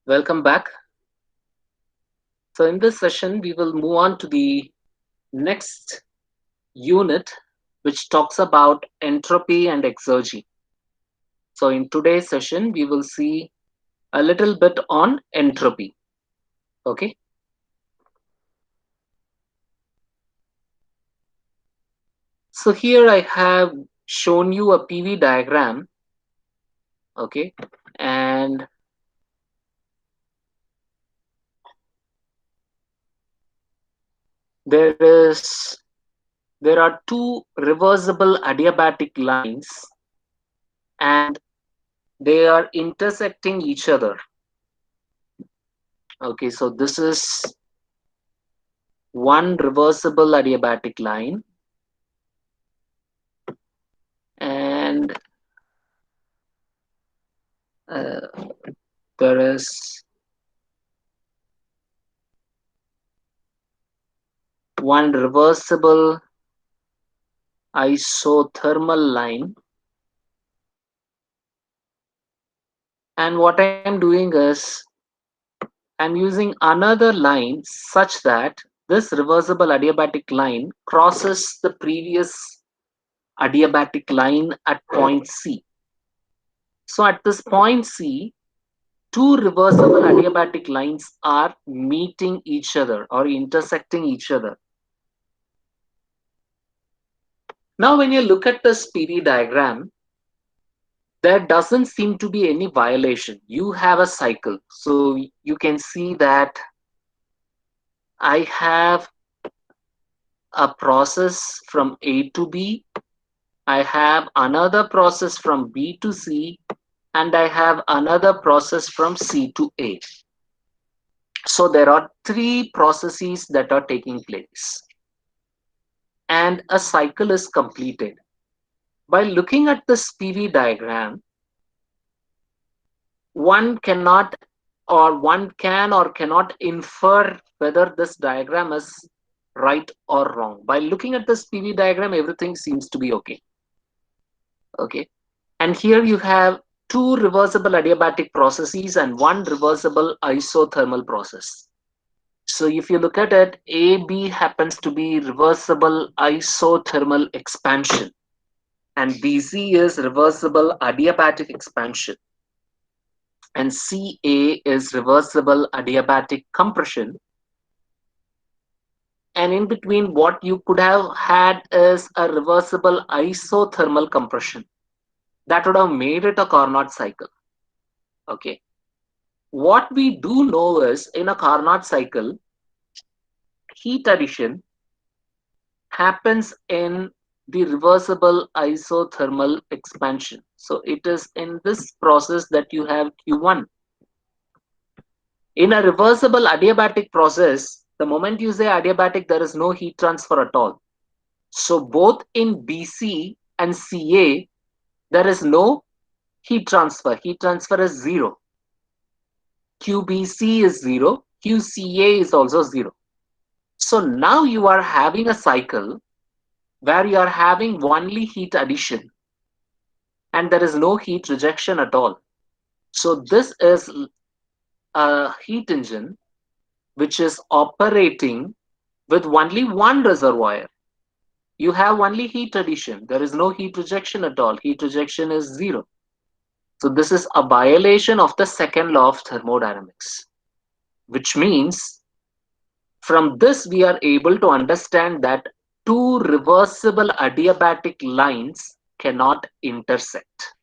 Welcome back. So in this session, we will move on to the next unit, which talks about entropy and exergy. So in today's session, we will see a little bit on entropy. Okay. So here I have shown you a PV diagram. Okay. And there is there are two reversible adiabatic lines and they are intersecting each other. Okay, so this is one reversible adiabatic line and uh, there is one reversible isothermal line, and what I am doing is I'm using another line such that this reversible adiabatic line crosses the previous adiabatic line at point C. So at this point C, two reversible adiabatic lines are meeting each other or intersecting each other. Now, when you look at this PV diagram, there doesn't seem to be any violation. You have a cycle. So you can see that I have a process from A to B. I have another process from B to C. And I have another process from C to A. So there are three processes that are taking place. And a cycle is completed. By looking at this PV diagram, one cannot or one can or cannot infer whether this diagram is right or wrong. By looking at this PV diagram, everything seems to be okay. Okay. And here you have two reversible adiabatic processes and one reversible isothermal process. So if you look at it, AB happens to be reversible isothermal expansion and BC is reversible adiabatic expansion. And CA is reversible adiabatic compression. And in between, what you could have had is a reversible isothermal compression. That would have made it a Carnot cycle. Okay. What we do know is in a Carnot cycle, heat addition happens in the reversible isothermal expansion. So it is in this process that you have Q1. In a reversible adiabatic process, the moment you say adiabatic, there is no heat transfer at all. So both in BC and CA, there is no heat transfer. Heat transfer is zero. QBC is zero. QCA is also zero. So now you are having a cycle where you are having only heat addition and there is no heat rejection at all. So this is a heat engine which is operating with only one reservoir. You have only heat addition. There is no heat rejection at all. Heat rejection is zero. So this is a violation of the second law of thermodynamics, which means from this we are able to understand that two reversible adiabatic lines cannot intersect.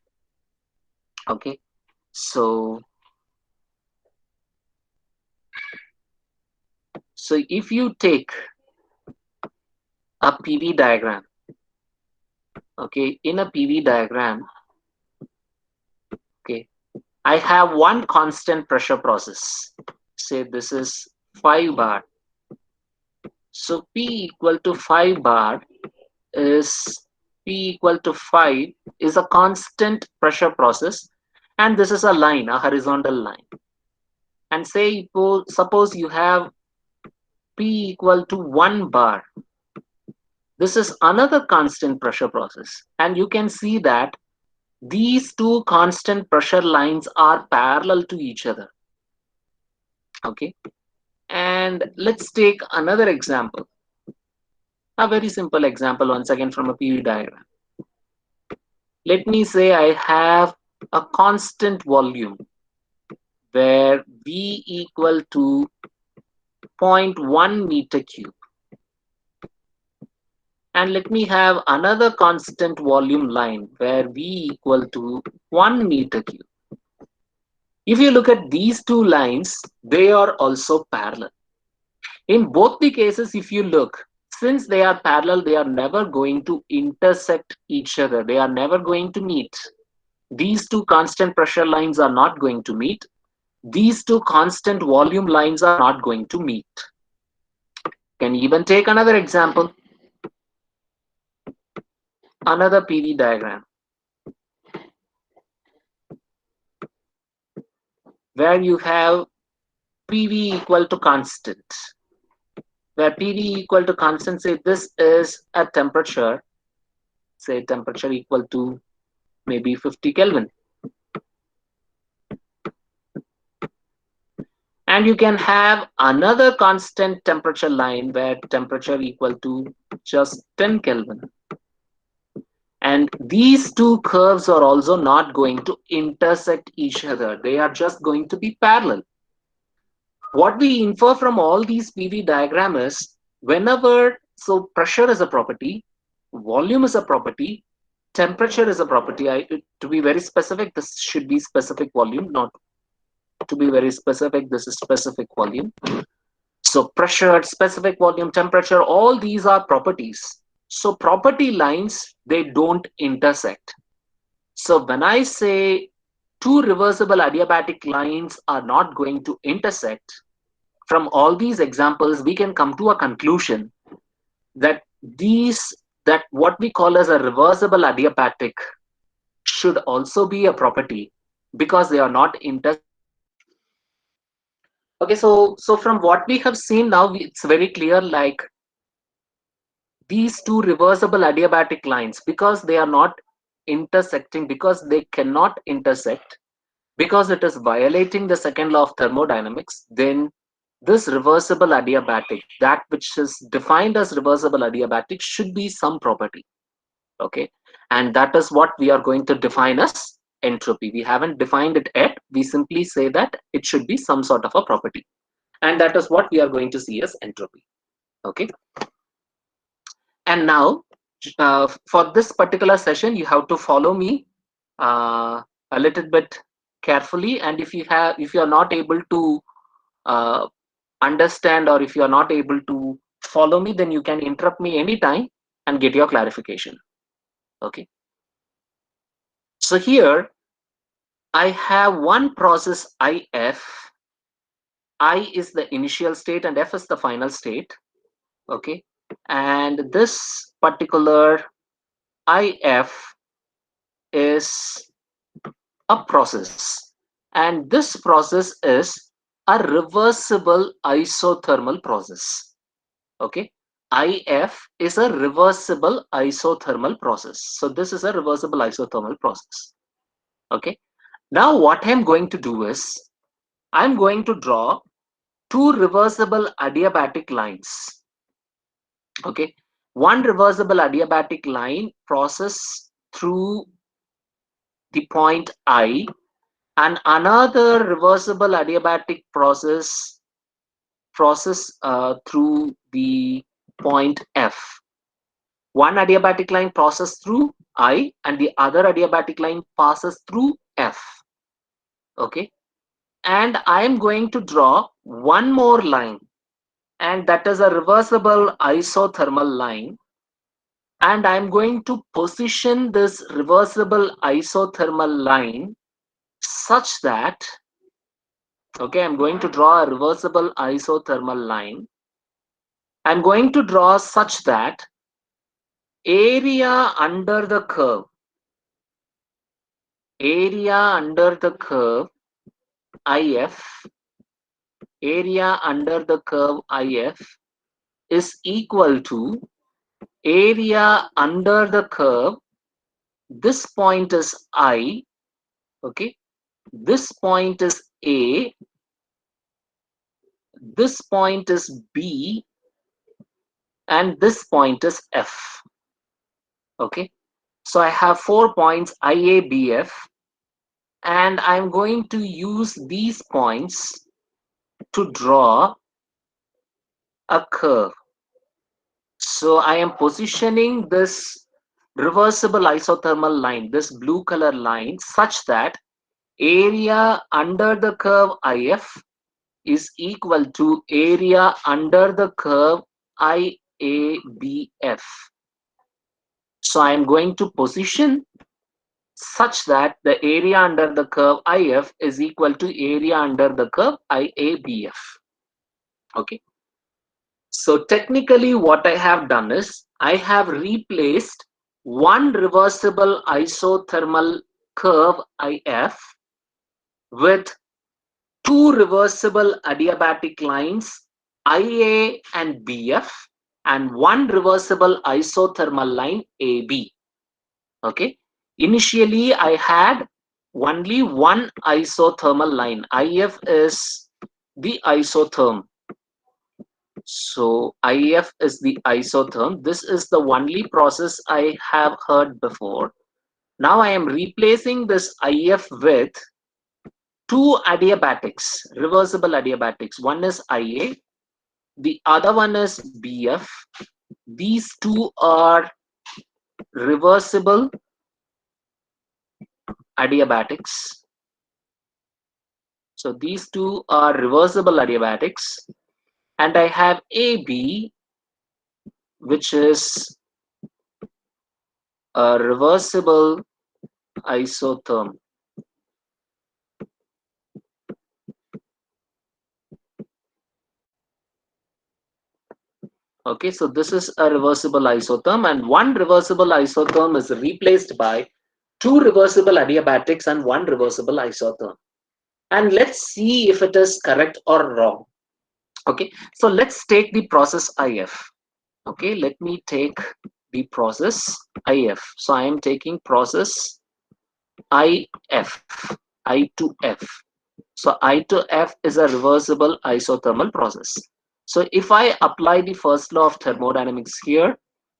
Okay, so if you take a PV diagram, okay, in a PV diagram, okay, I have one constant pressure process. Say this is 5 bar. So P equal to 5 bar is P equal to 5 is a constant pressure process, and this is a line, a horizontal line. And say suppose you have P equal to 1 bar. This is another constant pressure process, and you can see that these two constant pressure lines are parallel to each other. Okay, and let's take another example, a very simple example once again from a PV diagram. Let me say I have a constant volume where V equal to zero point 0.1 meter cube, and let me have another constant volume line where V equal to 1 meter cube. If you look at these two lines, they are also parallel. In both the cases, if you look, since they are parallel, they are never going to intersect each other. They are never going to meet. These two constant pressure lines are not going to meet. These two constant volume lines are not going to meet. Can even take another example, another PV diagram where you have PV equal to constant, where PV equal to constant, say this is a temperature, say temperature equal to maybe 50 Kelvin. And you can have another constant temperature line where temperature equal to just 10 Kelvin. And these two curves are also not going to intersect each other. They are just going to be parallel. What we infer from all these PV diagram is whenever, so pressure is a property, volume is a property, temperature is a property. To be very specific, this should be specific volume, not to be very specific, this is specific volume. So pressure, specific volume, temperature, all these are properties. So property lines, they don't intersect. So when I say two reversible adiabatic lines are not going to intersect, from all these examples, we can come to a conclusion that that what we call as a reversible adiabatic should also be a property because they are not intersecting each other. Okay, so from what we have seen now, it's very clear, like these two reversible adiabatic lines, because they are not intersecting, because they cannot intersect, because it is violating the second law of thermodynamics, then this reversible adiabatic, that which is defined as reversible adiabatic, should be some property. Okay, and that is what we are going to define as entropy. We haven't defined it yet. We simply say that it should be some sort of a property, and that is what we are going to see as entropy. Okay, and now for this particular session, you have to follow me a little bit carefully, and if you are not able to uh, understand, or if you are not able to follow me, then you can interrupt me anytime and get your clarification. Okay, so here I have one process if. I is the initial state and f is the final state. Okay, and this particular if is a process, and this process is a reversible isothermal process. Okay, if is a reversible isothermal process, so this is a reversible isothermal process. Okay, now what I'm going to do is I'm going to draw two reversible adiabatic lines. Okay, one reversible adiabatic line process through the point I, and another reversible adiabatic process through the point F. One adiabatic line passes through I and the other adiabatic line passes through F. Okay, and I am going to draw one more line, and that is a reversible isothermal line, and I'm going to position this reversible isothermal line such that, okay, I'm going to draw a reversible isothermal line. I'm going to draw such that area under the curve, IF, area under the curve IF is equal to area under the curve, this point is I, okay, this point is A, this point is B and this point is F. Okay, so I have 4 points IABF, and I'm going to use these points to draw a curve. So I am positioning this reversible isothermal line, this blue color line, such that area under the curve IF is equal to area under the curve IABF. So I am going to position such that the area under the curve IF is equal to area under the curve IABF. Okay. So technically what I have done is I have replaced one reversible isothermal curve IF with two reversible adiabatic lines IA and BF and one reversible isothermal line AB. Okay. Initially I had only one isothermal line. IF is the isotherm. So IF is the isotherm. This is the only process I have heard before. Now I am replacing this IF with two adiabatics, reversible adiabatics. One is IA, the other one is BF. These two are reversible adiabatics. So these two are reversible adiabatics. And I have AB, which is a reversible isotherm. Okay, so this is a reversible isotherm, and one reversible isotherm is replaced by two reversible adiabatics and one reversible isotherm. And let's see if it is correct or wrong. Okay, so let's take the process IF. Okay, let me take the process IF. So I am taking process IF, I to F. So I to F is a reversible isothermal process. So if I apply the first law of thermodynamics here,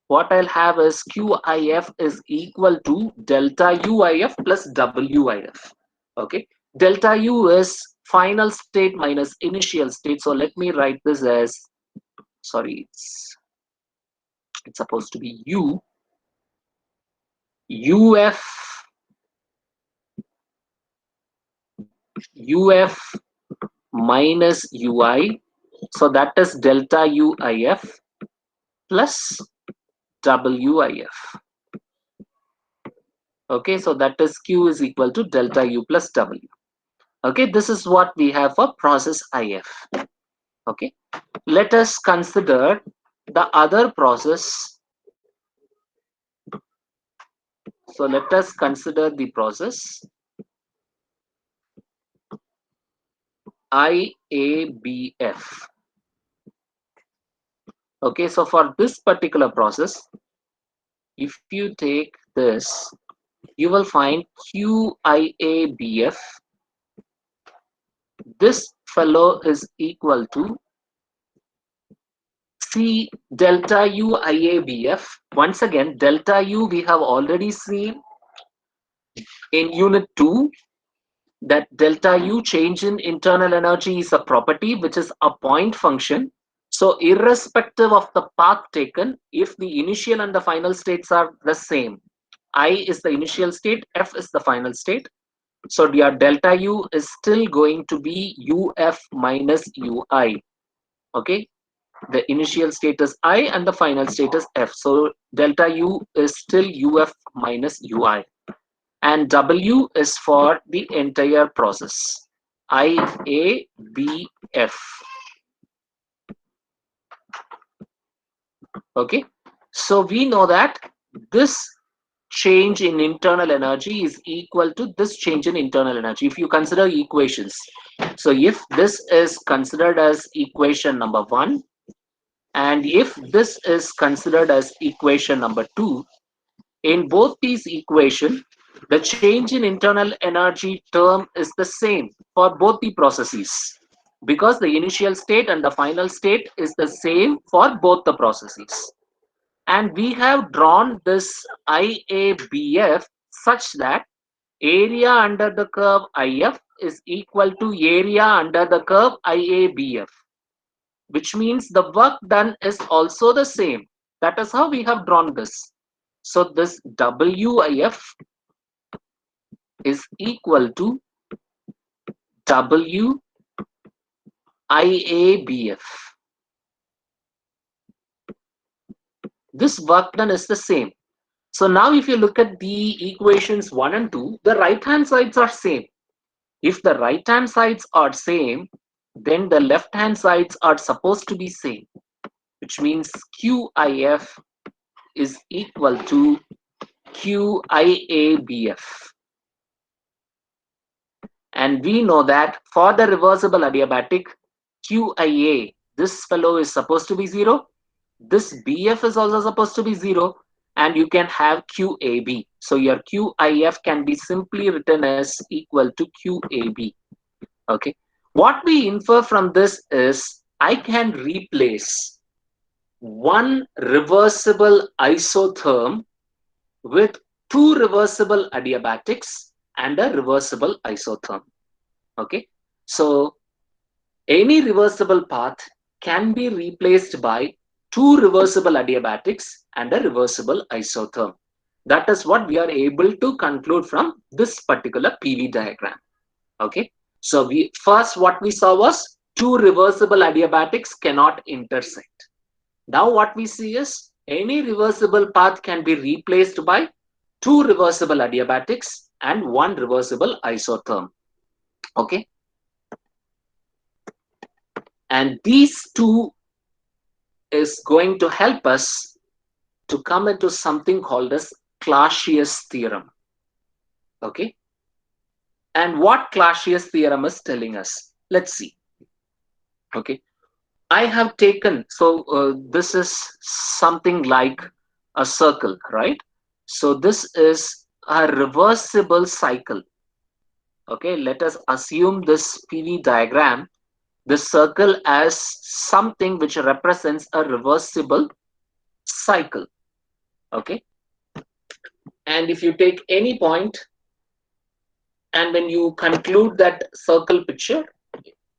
what I'll have is QIF is equal to delta UIF plus WIF. Okay, delta U is final state minus initial state. So let me write this as, sorry, it's supposed to be UF minus UI. So that is delta UIF plus WIF. Okay, so that is Q is equal to delta U plus W. Okay, this is what we have for process IF. Okay, let us consider the other process. So let us consider the process IABF. Okay, so for this particular process, if you take this, you will find QIABF. This fellow is equal to C delta U IABF. Once again, delta U we have already seen in unit 2 that delta U, change in internal energy, is a property which is a point function. So irrespective of the path taken, if the initial and the final states are the same, I is the initial state, F is the final state. So your delta U is still going to be UF minus UI. Okay, the initial state is I and the final state is F. So delta U is still UF minus UI. And W is for the entire process, IABF. Okay, so we know that this change in internal energy is equal to this change in internal energy. If you consider equations, so if this is considered as equation number 1, and if this is considered as equation number 2, in both these equations, the change in internal energy term is the same for both the processes. because the initial state and the final state is the same for both the processes. And we have drawn this IABF such that area under the curve IF is equal to area under the curve IABF, which means the work done is also the same. That is how we have drawn this. So this WIF is equal to WIABF. This work done is the same. So now if you look at the equations 1 and 2, the right hand sides are same. If the right hand sides are same, then the left hand sides are supposed to be same, which means QIF is equal to QIABF. And we know that for the reversible adiabatic, QIA, this fellow is supposed to be 0. This BF is also supposed to be 0. And you can have QAB. So your QIF can be simply written as equal to QAB. Okay. What we infer from this is I can replace one reversible isotherm with two reversible adiabatics and a reversible isotherm. Okay. So any reversible path can be replaced by two reversible adiabatics and a reversible isotherm. That is what we are able to conclude from this particular PV diagram. Okay. So what we saw was two reversible adiabatics cannot intersect. Now what we see is any reversible path can be replaced by two reversible adiabatics and one reversible isotherm. Okay. And these two is going to help us to come into something called as Clausius Theorem. Okay. And what Clausius Theorem is telling us? Let's see. Okay. I have taken, this is something like a circle, right? So this is a reversible cycle. Okay, let us assume this PV diagram, this circle as something which represents a reversible cycle. Okay. And if you take any point, and when you conclude that circle picture,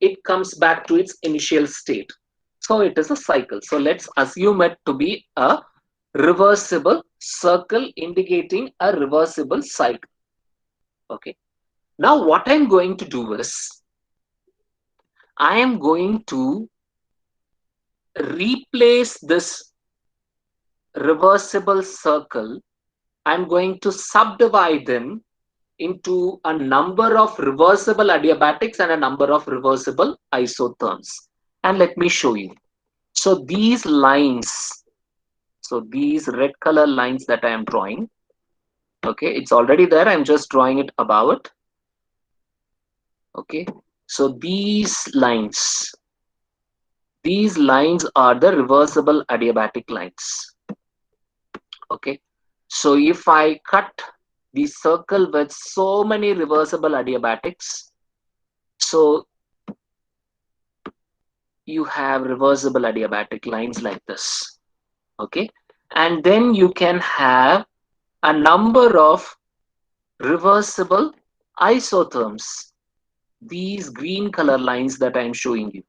it comes back to its initial state. So it is a cycle. So let's assume it to be a reversible circle indicating a reversible cycle. Okay. Now what I'm going to do is I am going to replace this reversible circle. I'm going to subdivide them into a number of reversible adiabatics and a number of reversible isotherms. And let me show you. So these lines, so these red color lines that I am drawing, okay, it's already there. I'm just drawing it above it. Okay, so these lines are the reversible adiabatic lines. Okay, so if I cut the circle with so many reversible adiabatics, so you have reversible adiabatic lines like this. Okay, and then you can have a number of reversible isotherms. These green color lines that I am showing you,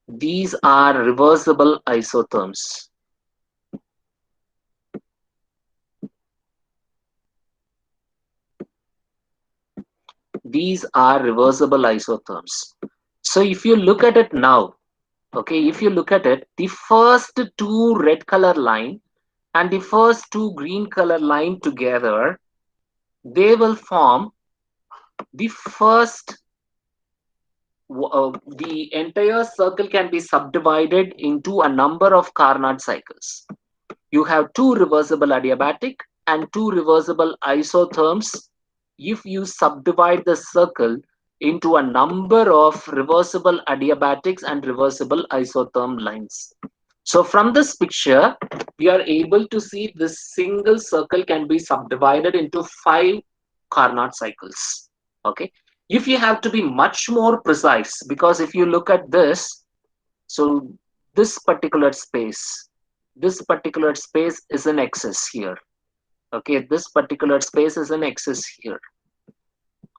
these are reversible isotherms. These are reversible isotherms. So if you look at it now, okay, if you look at it, the first two red color line and the first two green color line together, they will form the first, the entire circle can be subdivided into a number of Carnot cycles. You have two reversible adiabatic and two reversible isotherms. If you subdivide the circle into a number of reversible adiabatics and reversible isotherm lines. So from this picture, we are able to see this single circle can be subdivided into 5 Carnot cycles. Okay. If you have to be much more precise, because if you look at this, so this particular space is an excess here. Okay, this particular space is an excess here.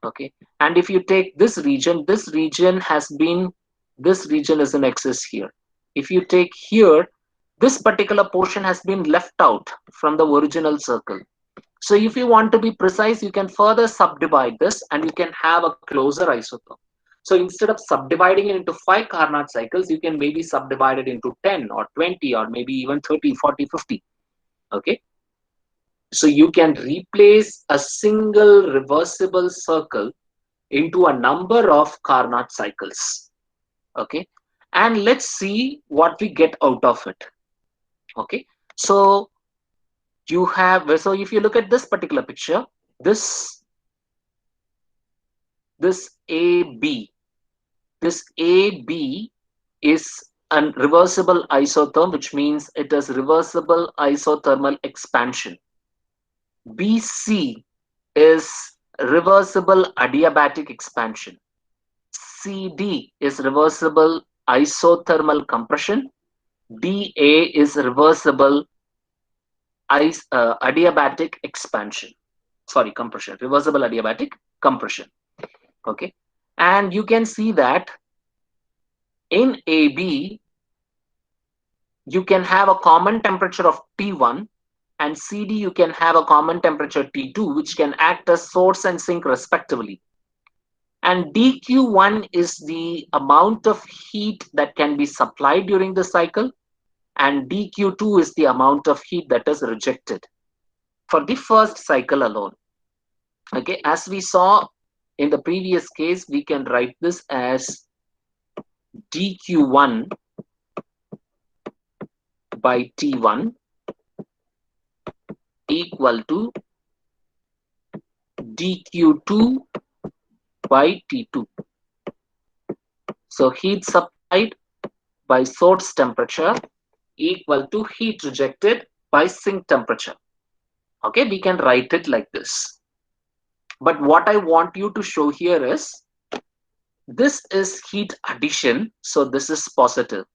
Okay, and if you take this region has been, this region is an excess here. If you take here, this particular portion has been left out from the original circle. So if you want to be precise, you can further subdivide this and you can have a closer isotherm. So instead of subdividing it into 5 Carnot cycles, you can maybe subdivide it into 10 or 20 or maybe even 30, 40, 50. Okay. So you can replace a single reversible circle into a number of Carnot cycles. Okay. And let's see what we get out of it. Okay. So if you look at this particular picture, this AB, this AB is a reversible isotherm, which means it is reversible isothermal expansion. BC is reversible adiabatic expansion. CD is reversible isothermal compression. DA is reversible adiabatic expansion. Sorry, compression. Reversible adiabatic compression. Okay, and you can see that in AB you can have a common temperature of T1, and CD you can have a common temperature T2, which can act as source and sink respectively. And dQ1 is the amount of heat that can be supplied during the cycle, and dQ2 is the amount of heat that is rejected for the first cycle alone. Okay, as we saw in the previous case, we can write this as dQ1 by T1 equal to dQ2 by T2. So heat supplied by source temperature equal to heat rejected by sink temperature. Okay, we can write it like this. But what I want you to show here is, this is heat addition, so this is positive.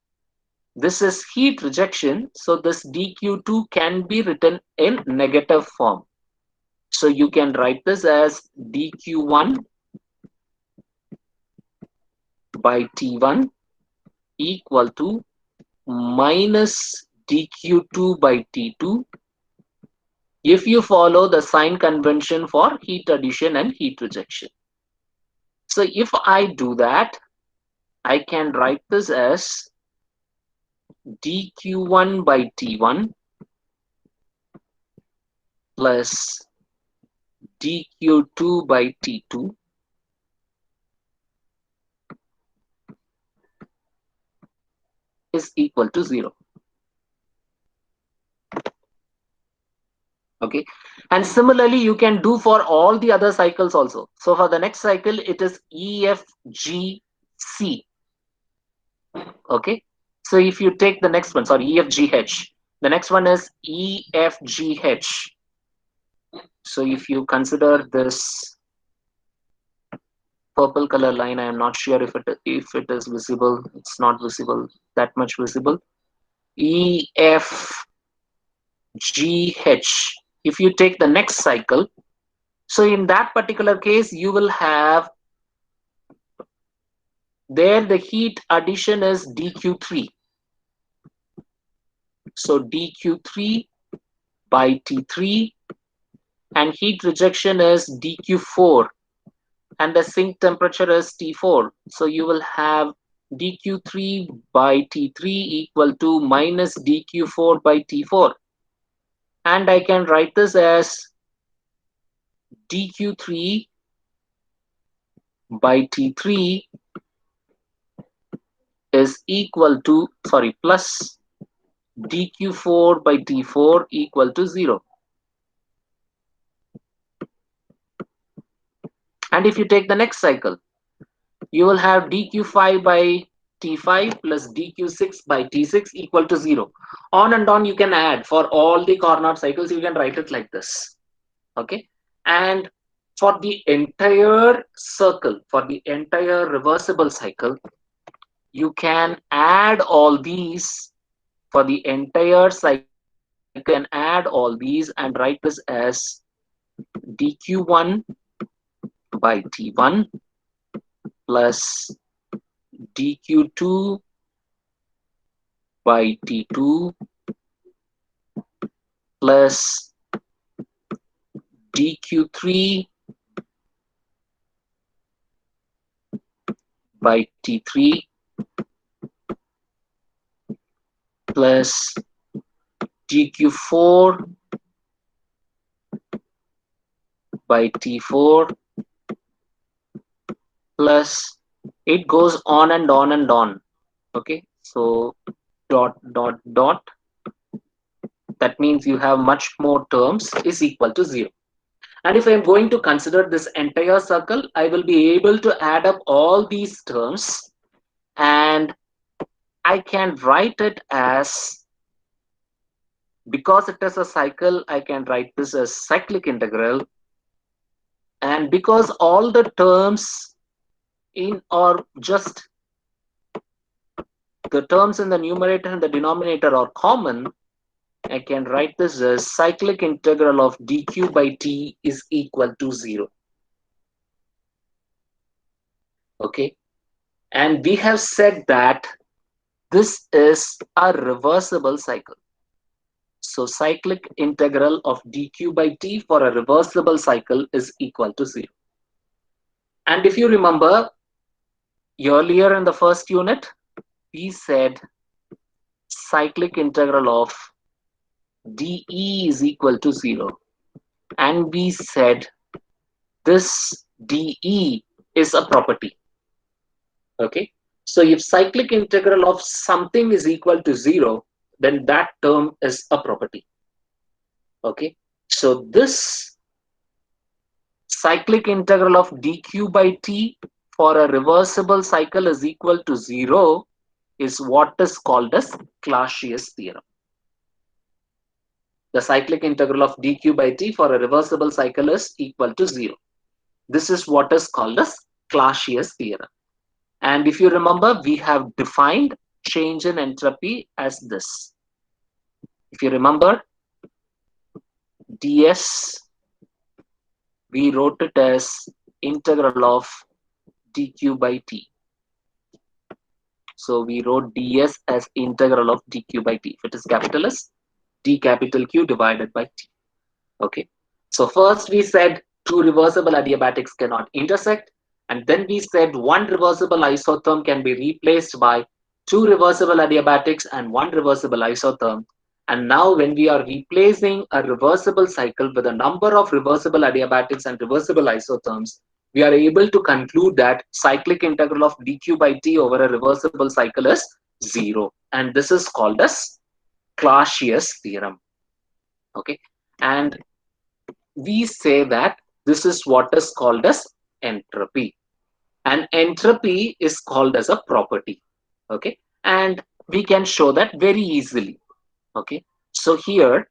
This is heat rejection, so this dQ2 can be written in negative form. So you can write this as dQ1 by T1 equal to minus dQ2 by T2 if you follow the sign convention for heat addition and heat rejection. So if I do that, I can write this as dQ1 by T1 plus dQ2 by T2 is equal to 0. Okay, and similarly you can do for all the other cycles also. So for the next cycle it is EFGC. Okay, so if you take the next one, sorry, EFGH, the next one is EFGH. So if you consider this purple color line, I am not sure if it is visible. It's not visible, that much visible. EFGH. If you take the next cycle, so in that particular case you will have there the heat addition is dQ3. So dQ3 by T3, and heat rejection is dQ4, and the sink temperature is T4. So you will have dQ3 by T3 equal to minus dQ4 by T4. And I can write this as dQ3 by T3 is equal to, sorry, plus dQ4 by T4 equal to 0. And if you take the next cycle, you will have dQ5 by T5 plus dQ6 by T6 equal to 0. On and on you can add for all the Carnot cycles. You can write it like this. Okay, and For the entire circle, for the entire reversible cycle, you can add all these. For the entire cycle, you can add all these and write this as dq1 by t1 plus dq2 by t2 plus dq3 by t3 plus dq4 by t4 plus, it goes on and on and on. Okay, so dot dot dot, that means you have much more terms, is equal to 0. And if I am going to consider this entire circle, I will be able to add up all these terms, and I can write it as, because it is a cycle, I can write this as cyclic integral. And because all the terms in, or just the terms in the numerator and the denominator are common, I can write this as cyclic integral of dq by t is equal to 0. Okay, and we have said that this is a reversible cycle. So cyclic integral of dq by t for a reversible cycle is equal to 0. And if you remember, earlier in the first unit, we said cyclic integral of dE is equal to 0. And we said this dE is a property. Okay, so if cyclic integral of something is equal to 0, then that term is a property. Okay, so this cyclic integral of dq by t for a reversible cycle is equal to 0 is what is called as Clausius theorem. The cyclic integral of dq by t for a reversible cycle is equal to 0. This is what is called as Clausius theorem. And if you remember, we have defined change in entropy as this. If you remember, ds, we wrote it as integral of dq by t. So we wrote ds as integral of dq by t. If it is capital S, d capital Q divided by t. Okay. So first we said two reversible adiabatics cannot intersect. And then we said one reversible isotherm can be replaced by two reversible adiabatics and one reversible isotherm. And now when we are replacing a reversible cycle with a number of reversible adiabatics and reversible isotherms, we are able to conclude that cyclic integral of dq by t over a reversible cycle is 0. And this is called as Clausius theorem. Okay. And we say that this is what is called as entropy. And entropy is called as a property. Okay. And we can show that very easily. Okay. So here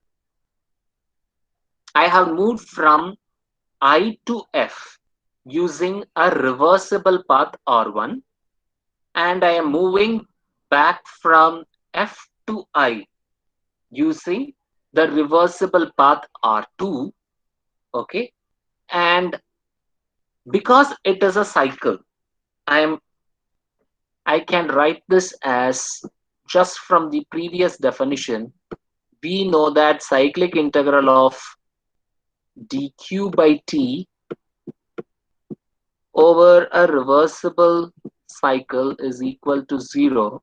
I have moved from I to F using a reversible path R1, and I am moving back from F to I using the reversible path R2. Okay. And because it is a cycle, I can write this as, just from the previous definition, we know that cyclic integral of dq by t over a reversible cycle is equal to 0.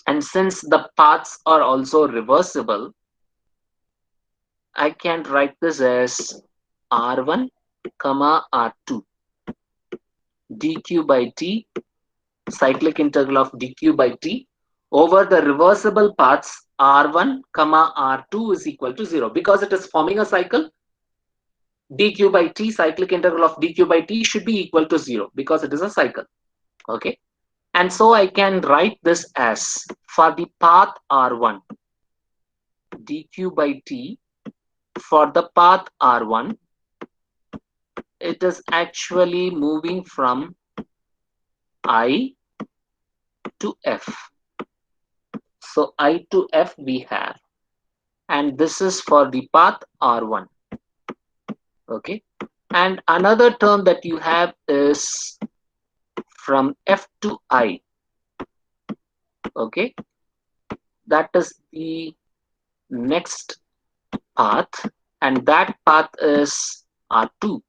And since the paths are also reversible, I can write this as R1, R2 dq by t, cyclic integral of dq by t over the reversible paths R1, R2 is equal to 0. Because it is forming a cycle, dq by t, cyclic integral of dq by t should be equal to 0 because it is a cycle. Okay. And so I can write this as, for the path R1, dq by t for the path R1 it is actually moving from I to F. So I to F we have, and this is for the path R1. Okay, and another term that you have is from F to I. Okay, that is the next path, and that path is R2.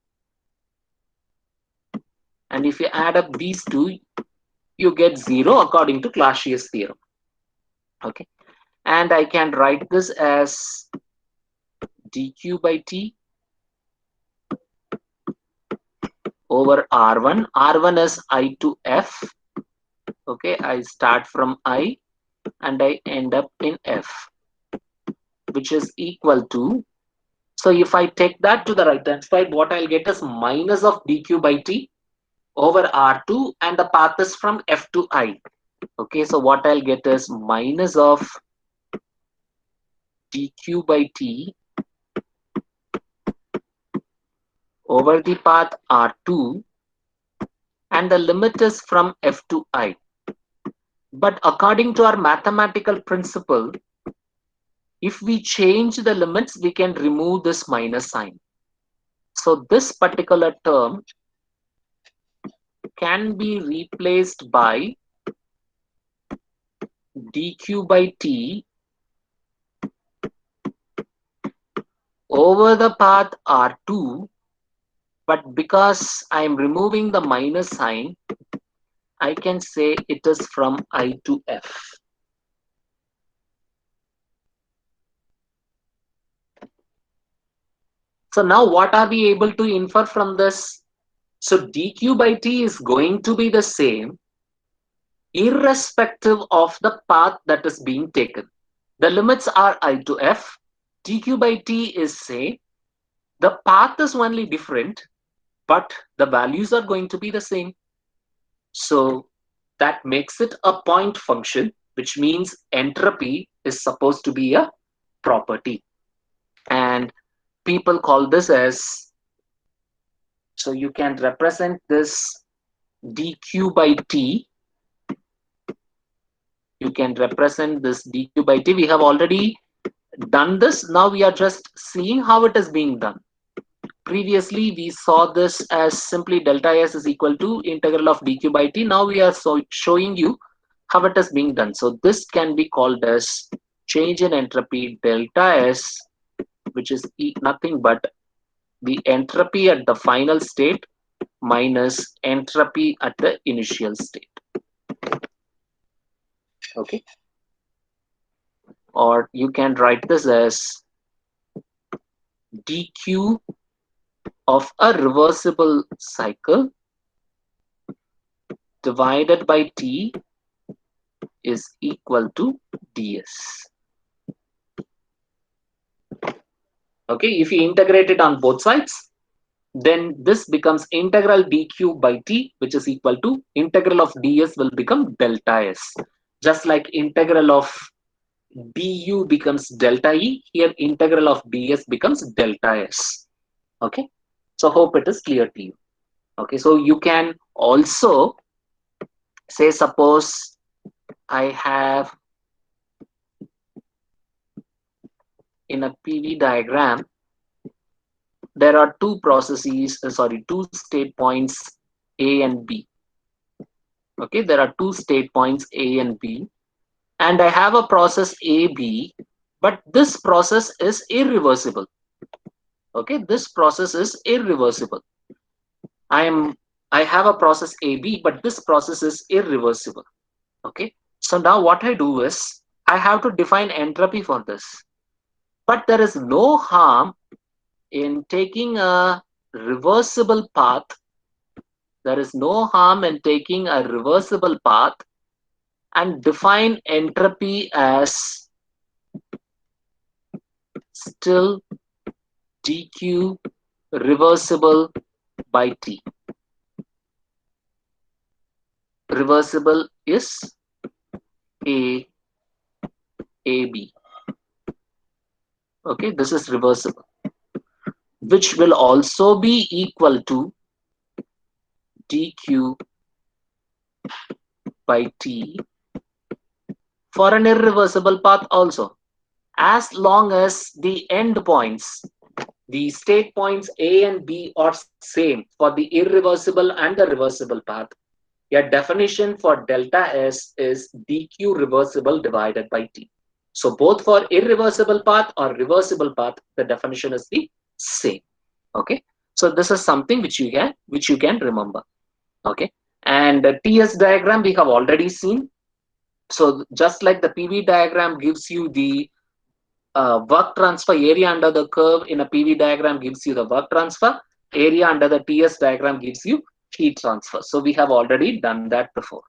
And if you add up these two, you get 0 according to Clausius theorem. Okay, and I can write this as dq by t over R1. R1 is I to F. Okay, I start from I and I end up in F, which is equal to, so if I take that to the right hand side, what I'll get is minus of dq by t over R2, and the path is from F to I. Okay, so what I'll get is minus of dq by t over the path R2, and the limit is from F to I. But according to our mathematical principle, if we change the limits, we can remove this minus sign. So this particular term can be replaced by dq by t over the path R2, but because I am removing the minus sign, I can say it is from I to F. So now what are we able to infer from this? So dq by t is going to be the same irrespective of the path that is being taken. The limits are I to F. dq by t is same. The path is only different, but the values are going to be the same. So that makes it a point function, which means entropy is supposed to be a property. And people call this as, so you can represent this dq by t. You can represent this dq by t. We have already done this. Now we are just seeing how it is being done. Previously, we saw this as simply delta S is equal to integral of dq by t. Now we are showing you how it is being done. So this can be called as change in entropy delta S, which is nothing but the entropy at the final state minus entropy at the initial state. Okay. Or you can write this as dq of a reversible cycle divided by t is equal to ds. Okay, if you integrate it on both sides, then this becomes integral dq by t, which is equal to integral of ds will become delta s. Just like integral of du becomes delta e, here integral of ds becomes delta s. Okay, so hope it is clear to you. Okay, so you can also say, suppose I have in a PV diagram, there are two processes, two state points A and B. Okay, there are two state points A and B, and I have a process AB, but this process is irreversible. Okay, this process is irreversible. I have a process AB, but this process is irreversible. Okay, so now what I do is I have to define entropy for this, but there is no harm in taking a reversible path. There is no harm in taking a reversible path and define entropy as still dq reversible by t. Reversible is a AB. Okay, this is reversible. which will also be equal to dq by t for an irreversible path also, as long as the end points, the state points A and B are same for the irreversible and the reversible path. Your definition for delta S is dq reversible divided by t. So both for irreversible path or reversible path, the definition is the same. Okay. So this is something which you can remember. Okay. And the TS diagram we have already seen. So just like the PV diagram gives you the work transfer, area under the curve in a PV diagram gives you the work transfer, area under the TS diagram gives you heat transfer. So we have already done that before.